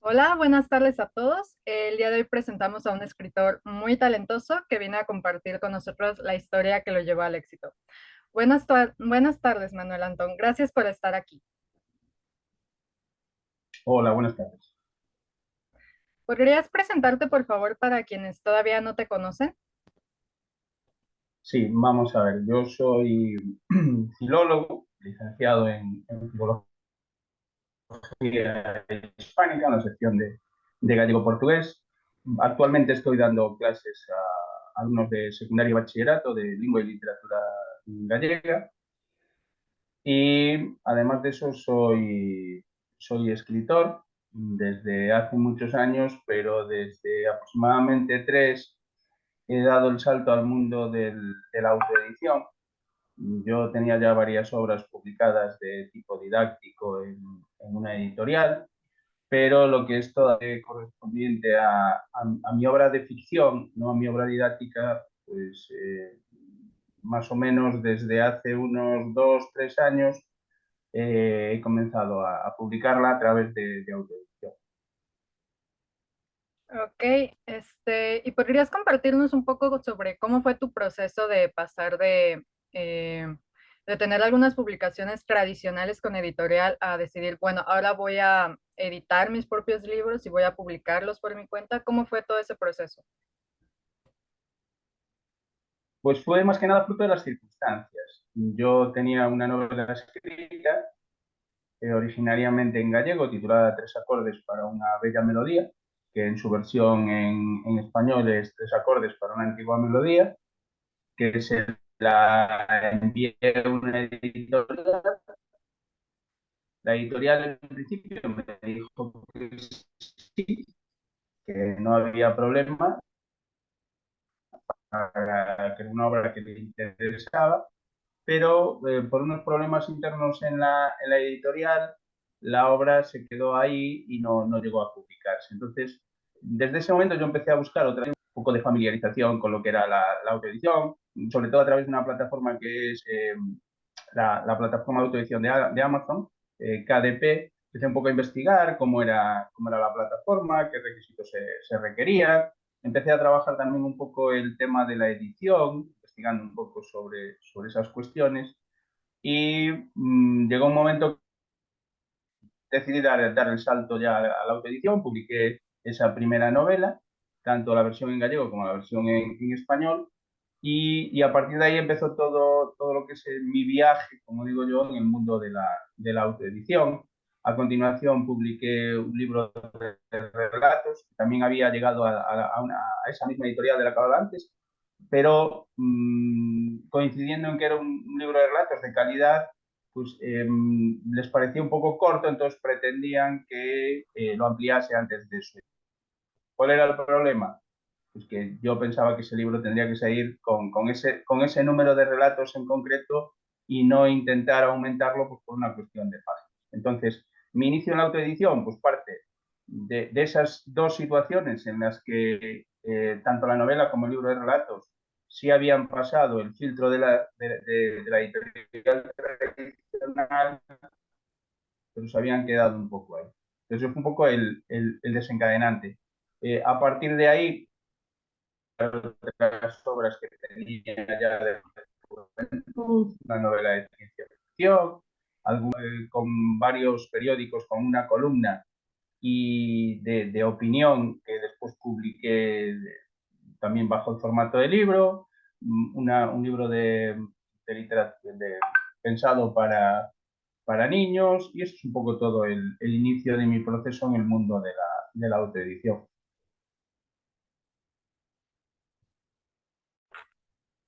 Hola, buenas tardes a todos. El día de hoy presentamos a un escritor muy talentoso que viene a compartir con nosotros la historia que lo llevó al éxito. Buenas tardes, Manuel Antón. Gracias por estar aquí. Hola, buenas tardes. ¿Podrías presentarte, por favor, para quienes todavía no te conocen? Sí, vamos a ver. Yo soy filólogo, licenciado en Filología Hispánica, en la sección de gallego-portugués. Actualmente estoy dando clases a alumnos de secundaria y bachillerato de lengua y literatura gallega. Y además de eso, soy escritor desde hace muchos años, pero desde aproximadamente tres he dado el salto al mundo de la autoedición. Yo tenía ya varias obras publicadas de tipo didáctico en una editorial, pero lo que es todo correspondiente a mi obra de ficción, no a mi obra didáctica, pues más o menos desde hace unos 2, 3 años he comenzado a publicarla a través de autoedición. Ok, ¿y podrías compartirnos un poco sobre cómo fue tu proceso de pasar de tener algunas publicaciones tradicionales con editorial a decidir, bueno, ahora voy a editar mis propios libros y voy a publicarlos por mi cuenta? ¿Cómo fue todo ese proceso? Pues fue más que nada fruto de las circunstancias. Yo tenía una novela escrita originariamente en gallego, titulada Tres acordes para una bella melodía, que en su versión en español es Tres acordes para una antigua melodía, que se la envié a una editorial. La editorial en principio me dijo que sí, que no había problema, que era una obra que le interesaba, pero por unos problemas internos en la editorial, la obra se quedó ahí y no llegó a publicarse. Entonces, desde ese momento yo empecé a buscar otra vez un poco de familiarización con lo que era la autoedición, sobre todo a través de una plataforma que es la plataforma de autoedición de Amazon, KDP. Empecé un poco a investigar cómo era la plataforma, qué requisitos se requerían. Empecé a trabajar también un poco el tema de la edición, investigando un poco sobre esas cuestiones. Y llegó un momento que decidí dar el salto ya a la autoedición, publiqué esa primera novela, tanto la versión en gallego como la versión en español, y a partir de ahí empezó todo lo que es mi viaje, como digo yo, en el mundo de la autoedición. A continuación publiqué un libro de relatos, también había llegado a esa misma editorial de la que hablaba antes, pero coincidiendo en que era un libro de relatos de calidad, pues les parecía un poco corto, entonces pretendían que lo ampliase antes de eso. ¿Cuál era el problema? Pues que yo pensaba que ese libro tendría que seguir con ese número de relatos en concreto y no intentar aumentarlo pues, por una cuestión de páginas. Entonces, mi inicio en la autoedición pues parte de esas dos situaciones en las que tanto la novela como el libro de relatos sí habían pasado el filtro de la editorial tradicional, pero se habían quedado un poco ahí. Entonces, fue un poco el desencadenante. A partir de ahí, las obras que tenía ya de juventud, una novela de ciencia ficción, con varios periódicos, con una columna y de opinión que después publiqué también bajo el formato de libro, un libro de literatura pensado para niños, y eso es un poco todo el inicio de mi proceso en el mundo de la autoedición.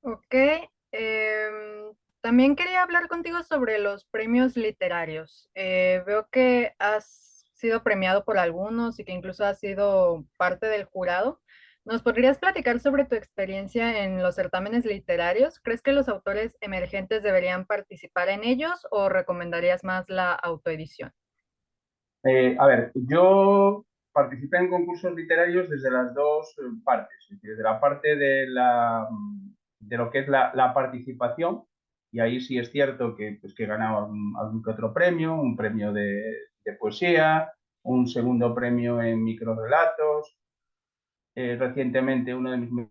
Ok, también quería hablar contigo sobre los premios literarios. Veo que has sido premiado por algunos y que incluso has sido parte del jurado. ¿Nos podrías platicar sobre tu experiencia en los certámenes literarios? ¿Crees que los autores emergentes deberían participar en ellos o recomendarías más la autoedición? A ver, yo participé en concursos literarios desde las dos partes, es decir, desde la parte de lo que es la participación, y ahí sí es cierto que he ganado algún que otro premio, un premio de poesía, un segundo premio en microrelatos. Recientemente uno de mis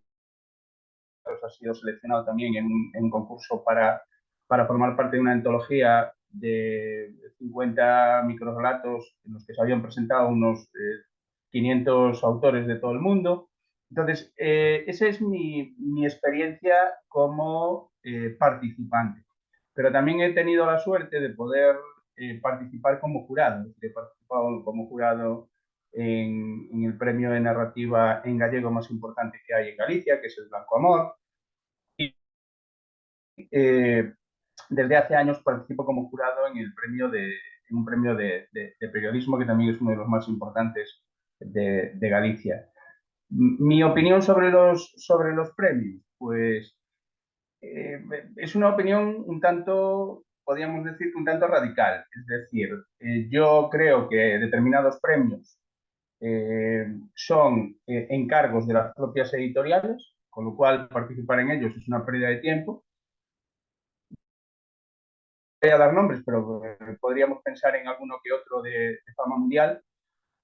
ha sido seleccionado también en un concurso para formar parte de una antología de 50 microrelatos en los que se habían presentado unos 500 autores de todo el mundo. Entonces, esa es mi experiencia como participante. Pero también he tenido la suerte de poder participar como jurado. He participado como jurado en el premio de narrativa en gallego más importante que hay en Galicia, que es el Blanco Amor. Y desde hace años participo como jurado en un premio de periodismo que también es uno de los más importantes de Galicia. Mi opinión sobre los premios, pues es una opinión un tanto, podríamos decir, un tanto radical. Es decir, yo creo que determinados premios son encargos de las propias editoriales, con lo cual participar en ellos es una pérdida de tiempo. Voy a dar nombres, pero podríamos pensar en alguno que otro de fama mundial.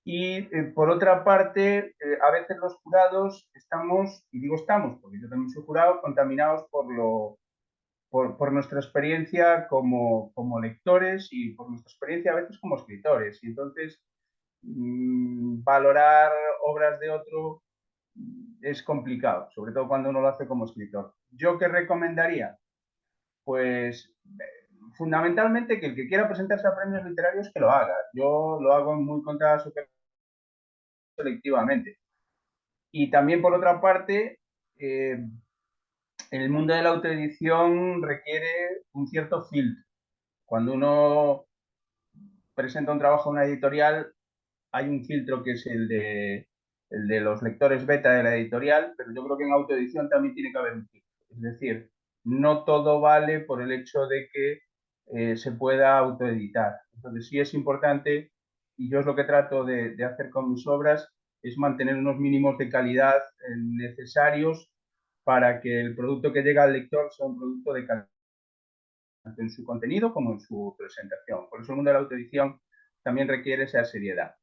Y por otra parte, a veces los jurados estamos, y digo estamos, porque yo también soy jurado, contaminados por nuestra experiencia como lectores y por nuestra experiencia a veces como escritores. Y entonces, valorar obras de otro es complicado, sobre todo cuando uno lo hace como escritor. ¿Yo qué recomendaría? Pues fundamentalmente que el que quiera presentarse a premios literarios que lo haga. Yo lo hago en muy contadas ocasiones selectivamente. Y también, por otra parte, el mundo de la autoedición requiere un cierto filtro. Cuando uno presenta un trabajo a una editorial, hay un filtro que es el de los lectores beta de la editorial, pero yo creo que en autoedición también tiene que haber un filtro. Es decir, no todo vale por el hecho de que se pueda autoeditar. Entonces sí es importante, y yo es lo que trato de hacer con mis obras, es mantener unos mínimos de calidad necesarios para que el producto que llega al lector sea un producto de calidad, tanto en su contenido como en su presentación. Por eso el mundo de la autoedición también requiere esa seriedad.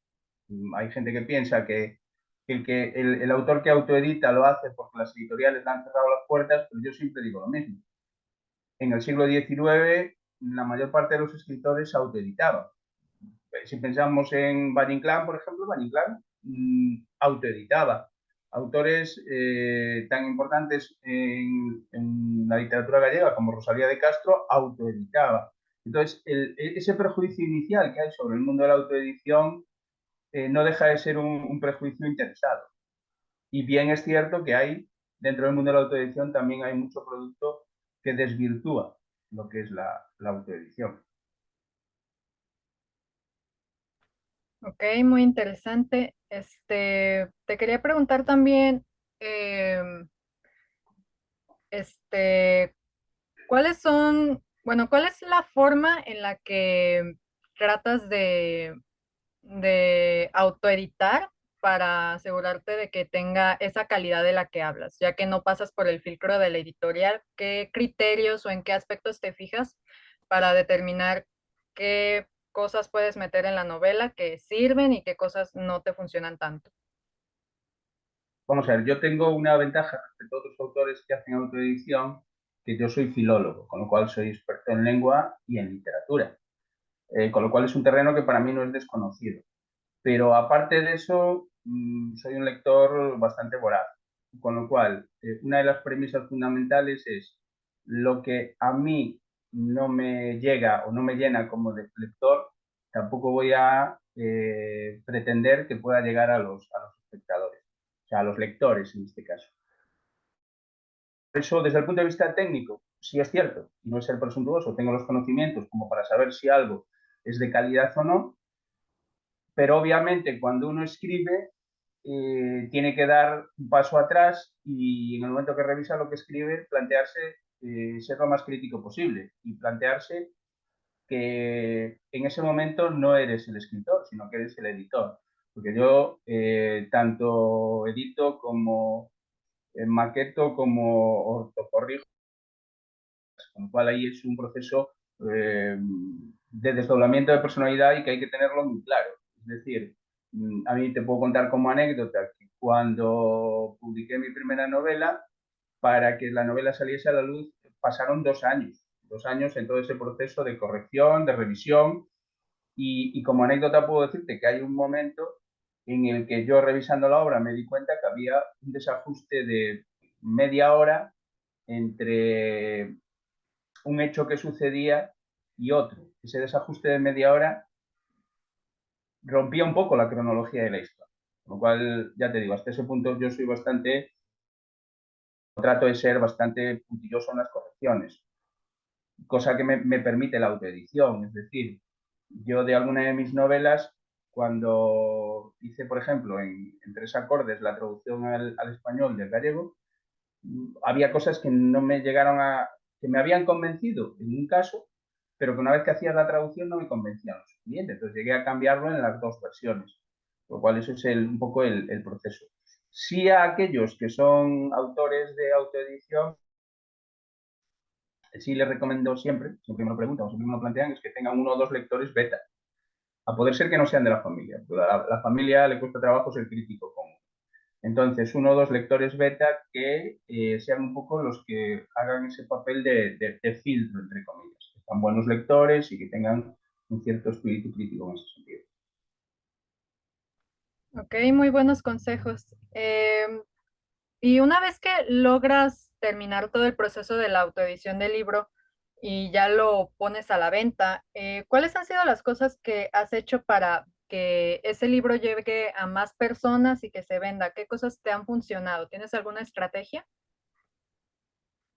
Hay gente que piensa que el autor que autoedita lo hace porque las editoriales le han cerrado las puertas, pero yo siempre digo lo mismo. En el siglo XIX, la mayor parte de los escritores autoeditaban. Si pensamos en Valle Inclán, por ejemplo, Valle Inclán autoeditaba. Autores tan importantes en la literatura gallega como Rosalía de Castro autoeditaba. Entonces, ese prejuicio inicial que hay sobre el mundo de la autoedición no deja de ser un prejuicio interesado. Y bien es cierto que hay, dentro del mundo de la autoedición, también hay mucho producto que desvirtúa lo que es la autoedición. Ok, muy interesante. Te quería preguntar también, este, ¿cuál es la forma en la que tratas de autoeditar para asegurarte de que tenga esa calidad de la que hablas, ya que no pasas por el filtro de la editorial? ¿Qué criterios o en qué aspectos te fijas para determinar qué cosas puedes meter en la novela que sirven y qué cosas no te funcionan tanto? Vamos a ver, yo tengo una ventaja respecto a otros autores que hacen autoedición, que yo soy filólogo, con lo cual soy experto en lengua y en literatura, con lo cual es un terreno que para mí no es desconocido. Pero aparte de eso, soy un lector bastante voraz, con lo cual una de las premisas fundamentales es lo que a mí no me llega o no me llena como lector, tampoco voy a pretender que pueda llegar a los espectadores, o sea, a los lectores en este caso. Por eso, desde el punto de vista técnico, sí es cierto, y no es ser presuntuoso, tengo los conocimientos como para saber si algo es de calidad o no, pero obviamente cuando uno escribe tiene que dar un paso atrás y en el momento que revisa lo que escribe, plantearse ser lo más crítico posible y plantearse que en ese momento no eres el escritor, sino que eres el editor. Porque yo tanto edito como maqueto como ortocorrijo, con lo cual ahí es un proceso de desdoblamiento de personalidad y que hay que tenerlo muy claro. Es decir, a mí te puedo contar como anécdota que cuando publiqué mi primera novela, para que la novela saliese a la luz pasaron 2 años en todo ese proceso de corrección, de revisión, y como anécdota puedo decirte que hay un momento en el que yo revisando la obra me di cuenta que había un desajuste de media hora entre un hecho que sucedía y otro. Ese desajuste de media hora rompía un poco la cronología de la historia. Con lo cual, ya te digo, hasta ese punto yo soy bastante, trato de ser bastante puntilloso en las correcciones, cosa que me permite la autoedición. Es decir, yo de alguna de mis novelas, cuando hice, por ejemplo, en 3 acordes la traducción al español del gallego, había cosas que no me llegaron a, que me habían convencido en un caso, pero que una vez que hacías la traducción no me convencían lo suficiente. Entonces llegué a cambiarlo en las dos versiones, por lo cual eso es un poco el proceso. Sí, a aquellos que son autores de autoedición, sí les recomiendo siempre me lo preguntan, siempre me lo plantean, es que tengan 1 o 2 lectores beta. A poder ser que no sean de la familia. La familia le cuesta trabajo ser crítico con. Entonces, 1 o 2 lectores beta que sean un poco los que hagan ese papel de filtro, entre comillas. Que sean buenos lectores y que tengan un cierto espíritu crítico en ese sentido. Ok, muy buenos consejos. Y una vez que logras terminar todo el proceso de la autoedición del libro y ya lo pones a la venta, ¿cuáles han sido las cosas que has hecho para que ese libro llegue a más personas y que se venda? ¿Qué cosas te han funcionado? ¿Tienes alguna estrategia?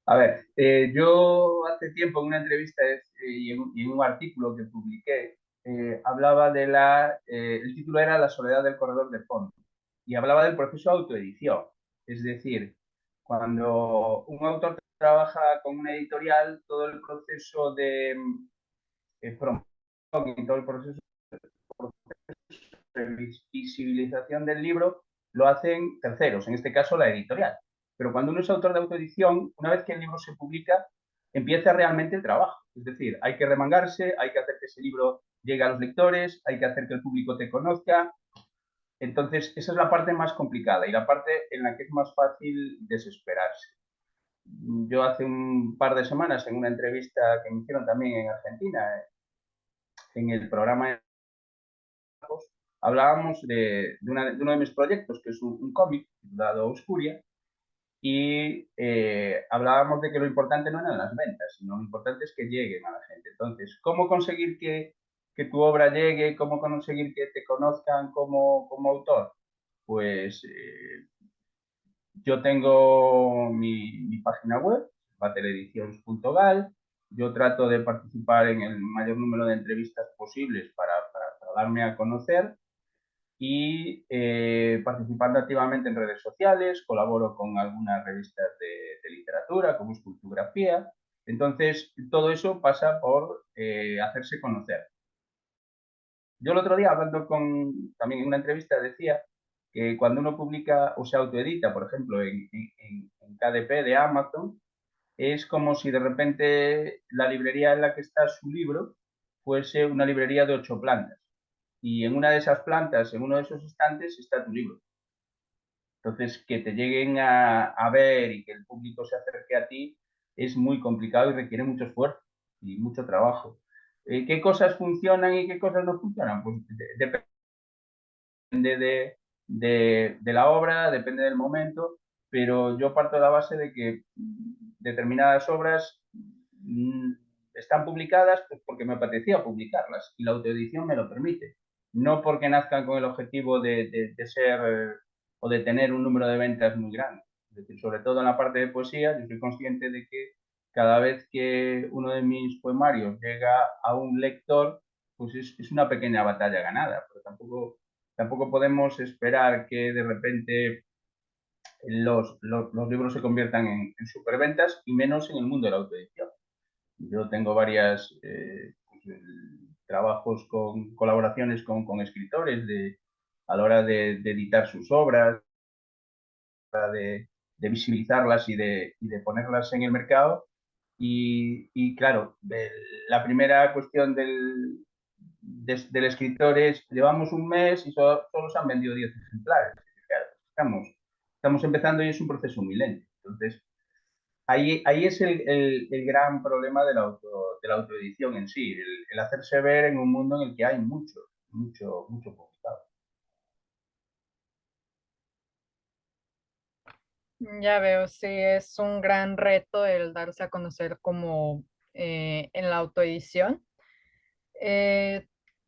A ver, yo hace tiempo en una entrevista y en un artículo que publiqué, hablaba el título era La soledad del corredor de fondo, y hablaba del proceso de autoedición. Es decir, cuando un autor trabaja con una editorial, todo el proceso de promoción y todo el proceso de visibilización del libro lo hacen terceros, en este caso la editorial. Pero cuando uno es autor de autoedición, una vez que el libro se publica, empieza realmente el trabajo. Es decir, hay que remangarse, hay que hacer que ese libro llegue a los lectores, hay que hacer que el público te conozca. Entonces, esa es la parte más complicada y la parte en la que es más fácil desesperarse. Yo hace un par de semanas, en una entrevista que me hicieron también en Argentina, en el programa, hablábamos de uno de mis proyectos, que es un cómic titulado Oscuria, y hablábamos de que lo importante no eran las ventas, sino lo importante es que lleguen a la gente. Entonces, ¿cómo conseguir que tu obra llegue? ¿Cómo conseguir que te conozcan como autor? Pues yo tengo mi página web, batelediciones.gal. Yo trato de participar en el mayor número de entrevistas posibles para darme a conocer y participando activamente en redes sociales, colaboro con algunas revistas de literatura, como Escultografía. Entonces, todo eso pasa por hacerse conocer. Yo el otro día, hablando también en una entrevista, decía que cuando uno publica o se autoedita, por ejemplo, en KDP de Amazon, es como si de repente la librería en la que está su libro fuese una librería de 8 plantas. Y en una de esas plantas, en uno de esos estantes, está tu libro. Entonces, que te lleguen a ver y que el público se acerque a ti es muy complicado y requiere mucho esfuerzo y mucho trabajo. ¿Qué cosas funcionan y qué cosas no funcionan? Pues depende de la obra, depende del momento, pero yo parto de la base de que determinadas obras mm, están publicadas pues porque me apetecía publicarlas y la autoedición me lo permite, no porque nazcan con el objetivo de ser o de tener un número de ventas muy grande. Es decir, sobre todo en la parte de poesía, yo soy consciente de que cada vez que uno de mis poemarios llega a un lector, pues es una pequeña batalla ganada, pero tampoco podemos esperar que de repente los libros se conviertan en superventas y menos en el mundo de la autoedición. Yo tengo varias trabajos con colaboraciones con escritores a la hora de editar sus obras, de visibilizarlas y de ponerlas en el mercado. Y claro, la primera cuestión del escritor es, llevamos un mes y solo se han vendido 10 ejemplares. Claro, estamos empezando y es un proceso muy lento. Entonces, ahí es el gran problema de la autoedición en sí, el hacerse ver en un mundo en el que hay mucho publicado. Ya veo, sí, es un gran reto el darse a conocer como en la autoedición. Eh,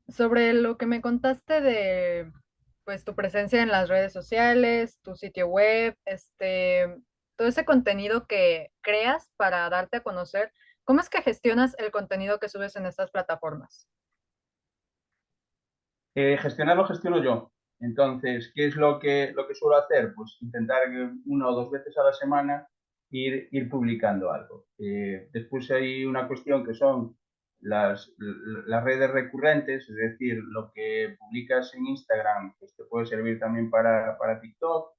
Sobre lo que me contaste de pues tu presencia en las redes sociales, tu sitio web, todo ese contenido que creas para darte a conocer, ¿cómo es que gestionas el contenido que subes en estas plataformas? Gestionarlo gestiono yo. Entonces, ¿qué es lo que suelo hacer? Pues intentar una o dos veces a la semana ir publicando algo. Después hay una cuestión que son las redes recurrentes, es decir, lo que publicas en Instagram, pues te puede servir también para TikTok,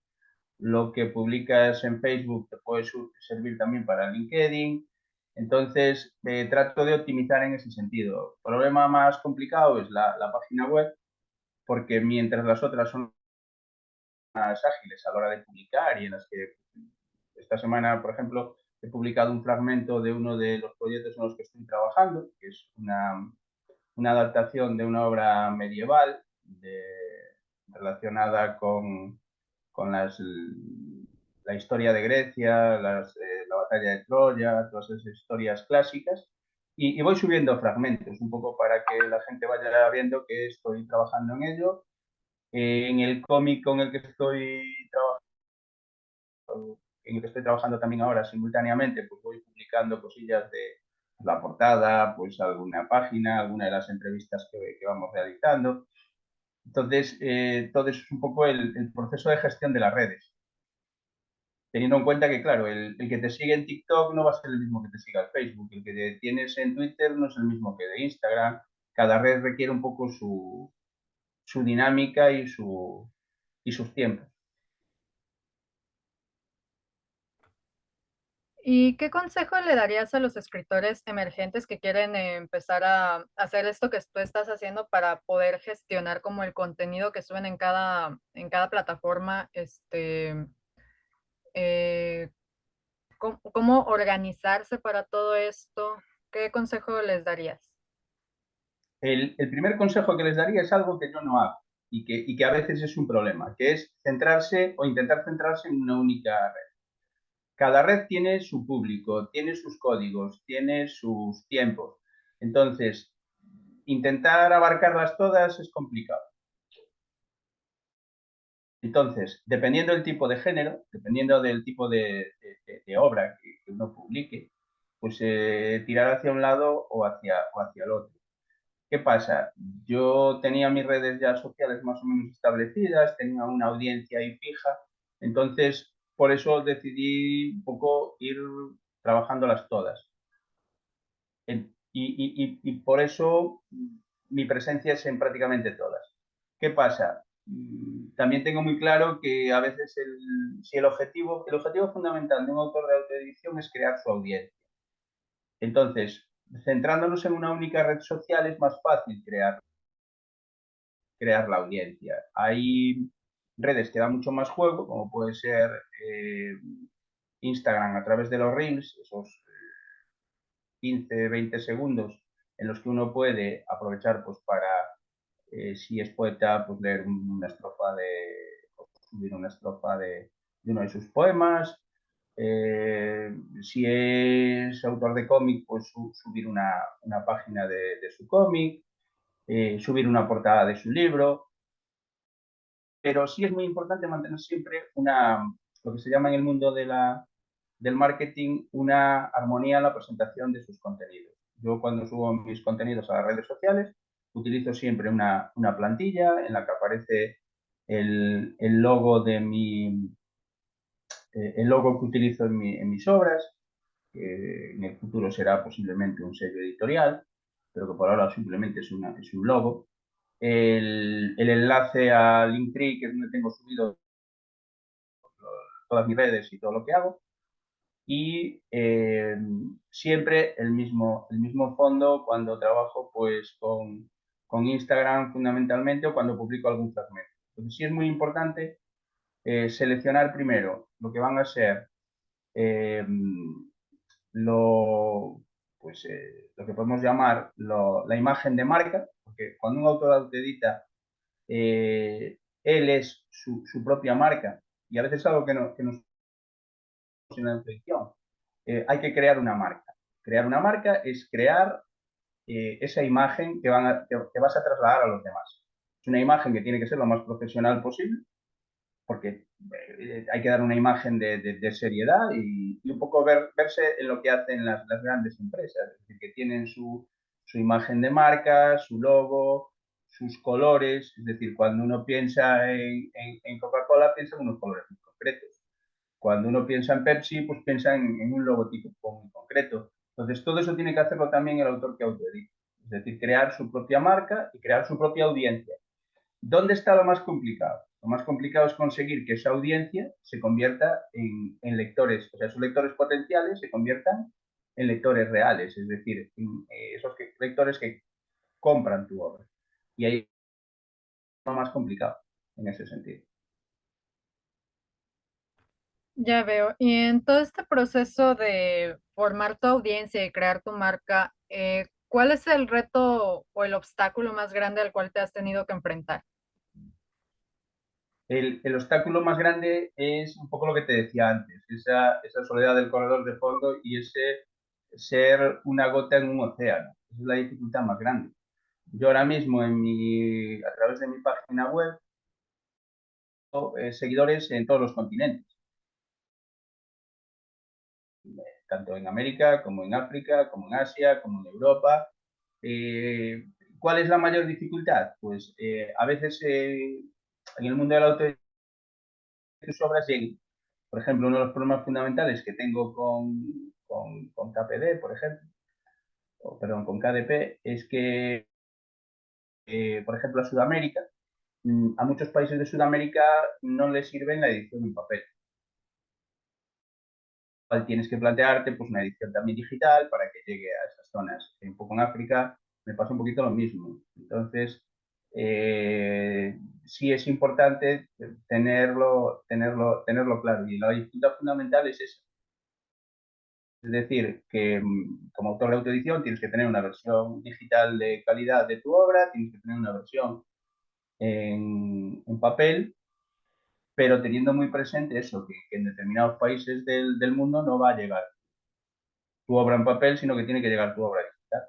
lo que publicas en Facebook te puede servir también para LinkedIn. Entonces, trato de optimizar en ese sentido. El problema más complicado es la página web, porque mientras las otras son más ágiles a la hora de publicar y en las que esta semana, por ejemplo, he publicado un fragmento de uno de los proyectos en los que estoy trabajando, que es una adaptación de una obra medieval relacionada con la historia de Grecia, la batalla de Troya, todas esas historias clásicas. Y voy subiendo fragmentos, un poco para que la gente vaya viendo que estoy trabajando en ello. En el cómic con el que estoy trabajando también ahora simultáneamente, pues voy publicando cosillas de la portada, pues alguna página, alguna de las entrevistas que vamos realizando. Entonces, todo eso es un poco el proceso de gestión de las redes. Teniendo en cuenta que, claro, el que te sigue en TikTok no va a ser el mismo que te siga en Facebook, el que te tienes en Twitter no es el mismo que de Instagram. Cada red requiere un poco su dinámica y sus tiempos. ¿Y qué consejo le darías a los escritores emergentes que quieren empezar a hacer esto que tú estás haciendo para poder gestionar como el contenido que suben en cada plataforma? Eh, ¿Cómo organizarse para todo esto? ¿Qué consejo les darías? El primer consejo que les daría es algo que yo no hago y que a veces es un problema, que es centrarse o intentar centrarse en una única red. Cada red tiene su público, tiene sus códigos, tiene sus tiempos. Entonces, intentar abarcarlas todas es complicado. Entonces, dependiendo del tipo de género, dependiendo del tipo de obra que uno publique, pues tirar hacia un lado o hacia el otro. ¿Qué pasa? Yo tenía mis redes ya sociales más o menos establecidas, tenía una audiencia ahí fija, entonces por eso decidí un poco ir trabajándolas todas. Y por eso mi presencia es en prácticamente todas. ¿Qué pasa? También tengo muy claro que a veces si el objetivo fundamental de un autor de autoedición es crear su audiencia. Entonces, centrándonos en una única red social es más fácil crear la audiencia. Hay redes que dan mucho más juego, como puede ser Instagram a través de los Reels, esos 15, 20 segundos en los que uno puede aprovechar pues para, si es poeta, pues leer una estrofa subir una estrofa de uno de sus poemas. Si es autor de cómic, pues subir una página de su cómic, subir una portada de su libro. Pero sí es muy importante mantener siempre lo que se llama en el mundo del marketing, una armonía en la presentación de sus contenidos. Yo cuando subo mis contenidos a las redes sociales, utilizo siempre una plantilla en la que aparece el logo el logo que utilizo en mis obras, que en el futuro será posiblemente un sello editorial, pero que por ahora simplemente es un logo. El enlace a Linktree, que es donde tengo subido todas mis redes y todo lo que hago. Y siempre el mismo fondo cuando trabajo pues con Instagram fundamentalmente o cuando publico algún fragmento. Entonces sí es muy importante seleccionar primero lo que van a ser eh, lo, lo que podemos llamar la imagen de marca, porque cuando un autor autoedita, él es su propia marca y a veces es algo que nos en la intuición. Hay que crear una marca. Crear una marca es crear esa imagen que vas a trasladar a los demás. Es una imagen que tiene que ser lo más profesional posible, porque hay que dar una imagen de seriedad y un poco verse en lo que hacen las grandes empresas, es decir, que tienen su imagen de marca, su logo, sus colores, es decir, cuando uno piensa en Coca-Cola, piensa en unos colores muy concretos. Cuando uno piensa en Pepsi, pues piensa en un logotipo muy concreto. Entonces, todo eso tiene que hacerlo también el autor que autoedita. Es decir, crear su propia marca y crear su propia audiencia. ¿Dónde está lo más complicado? Lo más complicado es conseguir que esa audiencia se convierta en lectores, o sea, sus lectores potenciales se conviertan en lectores reales, es decir, esos lectores que compran tu obra. Y ahí es lo más complicado en ese sentido. Ya veo. Y en todo este proceso de formar tu audiencia y crear tu marca, ¿cuál es el reto o el obstáculo más grande al cual te has tenido que enfrentar? El obstáculo más grande es un poco lo que te decía antes, esa soledad del corredor de fondo y ese ser una gota en un océano. Esa es la dificultad más grande. Yo ahora mismo a través de mi página web, seguidores en todos los continentes, tanto en América como en África, como en Asia, como en Europa. Eh, ¿Cuál es la mayor dificultad? Pues a veces en el mundo del auto tus obras lleguen. Por ejemplo, uno de los problemas fundamentales que tengo con KPD, por ejemplo, o perdón, con KDP, es que, por ejemplo, a Sudamérica, a muchos países de Sudamérica no les sirve la edición en papel. Tienes que plantearte pues, una edición también digital para que llegue a esas zonas. Un poco en África me pasa un poquito lo mismo. Entonces, sí es importante tenerlo claro. Y la dificultad fundamental es eso. Es decir, que como autor de autoedición tienes que tener una versión digital de calidad de tu obra, tienes que tener una versión en papel, pero teniendo muy presente eso, que en determinados países del mundo no va a llegar tu obra en papel, sino que tiene que llegar tu obra digital.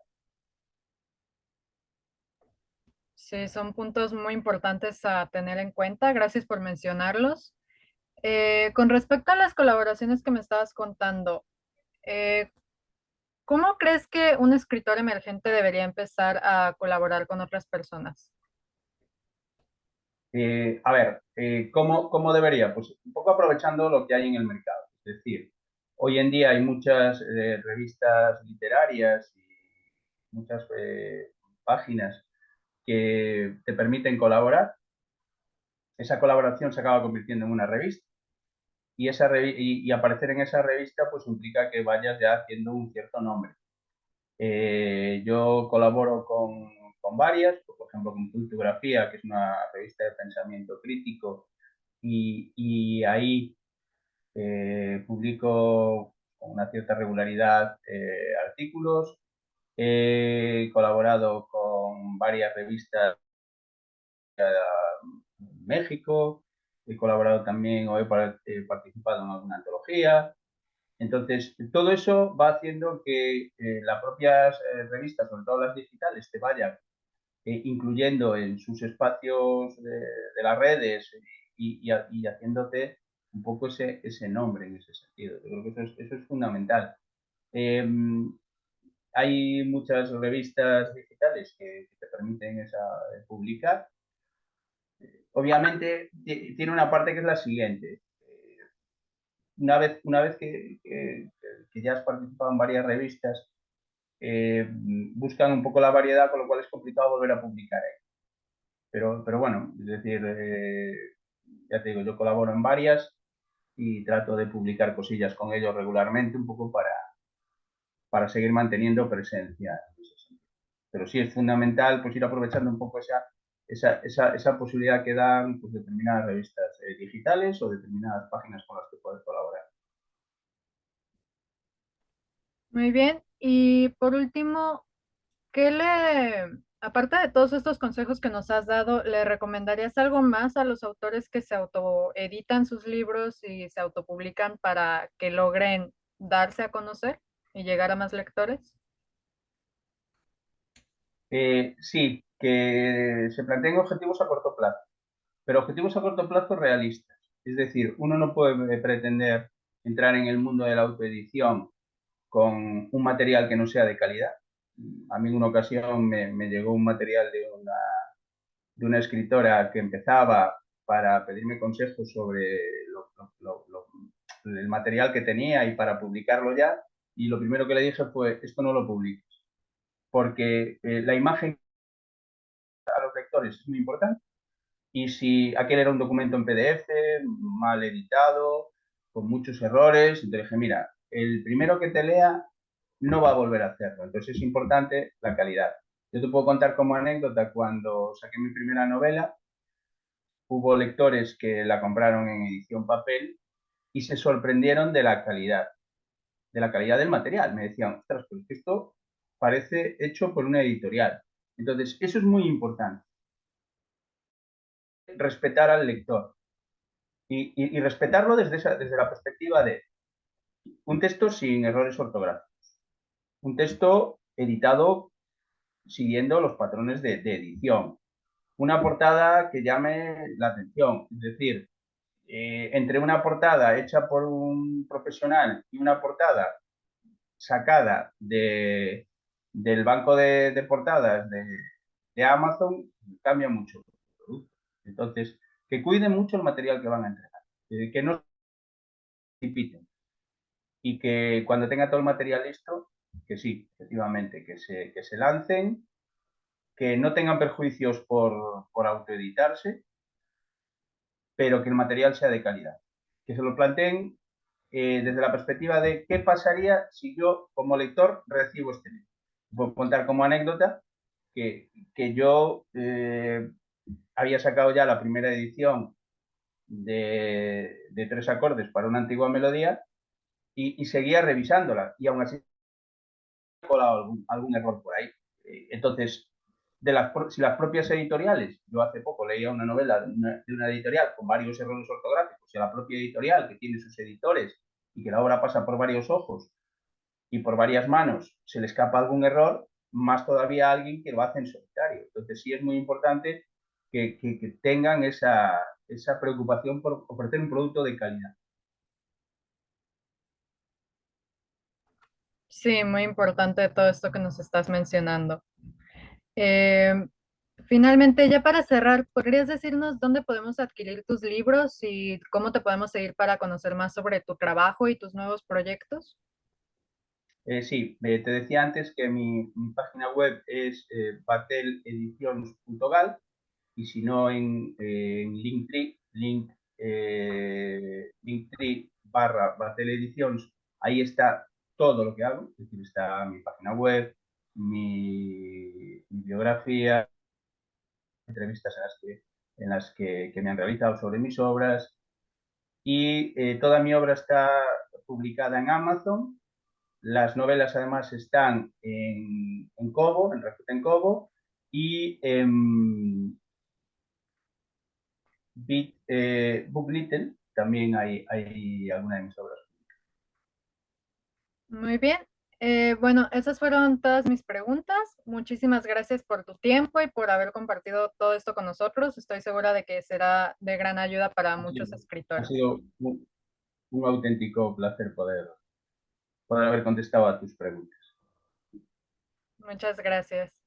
Sí, son puntos muy importantes a tener en cuenta. Gracias por mencionarlos. Con respecto a las colaboraciones que me estabas contando, eh, ¿cómo crees que un escritor emergente debería empezar a colaborar con otras personas? A ver, ¿cómo debería? Pues un poco aprovechando lo que hay en el mercado. Es decir, hoy en día hay muchas revistas literarias y muchas páginas que te permiten colaborar. Esa colaboración se acaba convirtiendo en una revista y aparecer en esa revista pues implica que vayas ya haciendo un cierto nombre. Yo colaboro con varias, por ejemplo con Cultografía, que es una revista de pensamiento crítico, y ahí publico con una cierta regularidad artículos. He colaborado con varias revistas en México, he colaborado también o he participado en alguna antología. Entonces, todo eso va haciendo que las propias revistas, sobre todo las digitales, te vayan incluyendo en sus espacios de las redes y haciéndote un poco ese nombre en ese sentido. Yo creo que eso es fundamental. Eh, Hay muchas revistas digitales que te permiten publicar. Obviamente tiene una parte que es la siguiente. Una vez que ya has participado en varias revistas, buscan un poco la variedad, con lo cual es complicado volver a publicar. Pero bueno, es decir, ya te digo, yo colaboro en varias y trato de publicar cosillas con ellos regularmente, un poco para seguir manteniendo presencia. pero sí es fundamental pues ir aprovechando un poco esa posibilidad que dan pues, determinadas revistas digitales o determinadas páginas con las que puedes colaborar. Muy bien. Y por último, aparte de todos estos consejos que nos has dado, le recomendarías algo más a los autores que se autoeditan sus libros y se autopublican para que logren darse a conocer y llegar a más lectores? Sí, que se planteen objetivos a corto plazo, pero objetivos a corto plazo realistas. Es decir, uno no puede pretender entrar en el mundo de la autoedición con un material que no sea de calidad. A mí en una ocasión me llegó un material de una escritora que empezaba para pedirme consejos sobre el material que tenía y para publicarlo ya. Y lo primero que le dije fue, esto no lo publiques, porque la imagen a los lectores es muy importante. Y si aquel era un documento en PDF, mal editado, con muchos errores, entonces dije, mira, el primero que te lea no va a volver a hacerlo. Entonces es importante la calidad. Yo te puedo contar como anécdota, cuando saqué mi primera novela, hubo lectores que la compraron en edición papel y se sorprendieron de la calidad del material. Me decían, ostras, pues esto parece hecho por una editorial. Entonces, eso es muy importante, respetar al lector y respetarlo desde la perspectiva de un texto sin errores ortográficos, un texto editado siguiendo los patrones de edición, una portada que llame la atención, es decir, entre una portada hecha por un profesional y una portada sacada del banco de portadas de Amazon, cambia mucho el producto. Entonces, que cuiden mucho el material que van a entregar, que no se precipiten y que cuando tenga todo el material listo, que sí, efectivamente, que se lancen, que no tengan perjuicios por autoeditarse, pero que el material sea de calidad. Que se lo planteen desde la perspectiva de qué pasaría si yo, como lector, recibo este libro. Puedo contar como anécdota que yo había sacado ya la primera edición de Tres acordes para una antigua melodía y seguía revisándola y aún así he colado algún error por ahí. Entonces, si las propias editoriales, yo hace poco leía una novela de una editorial con varios errores ortográficos y a la propia editorial que tiene sus editores y que la obra pasa por varios ojos y por varias manos se le escapa algún error, más todavía a alguien que lo hace en solitario. Entonces sí es muy importante que tengan esa preocupación por ofrecer un producto de calidad. Sí, muy importante todo esto que nos estás mencionando. Eh, Finalmente, ya para cerrar, ¿podrías decirnos dónde podemos adquirir tus libros y cómo te podemos seguir para conocer más sobre tu trabajo y tus nuevos proyectos? Sí, te decía antes que mi página web es batelediciones.gal y si no en Linktree, Linktree barra Batelediciones, ahí está todo lo que hago, es decir, está mi página web, mi biografía, entrevistas que me han realizado sobre mis obras y toda mi obra está publicada en Amazon. Las novelas además están en Kobo, en Rakuten Kobo, y en Book Little también hay alguna de mis obras. Muy bien. Bueno, esas fueron todas mis preguntas. Muchísimas gracias por tu tiempo y por haber compartido todo esto con nosotros. Estoy segura de que será de gran ayuda para Ha muchos sido, ha escritores. sido un auténtico placer poder haber contestado a tus preguntas. Muchas gracias.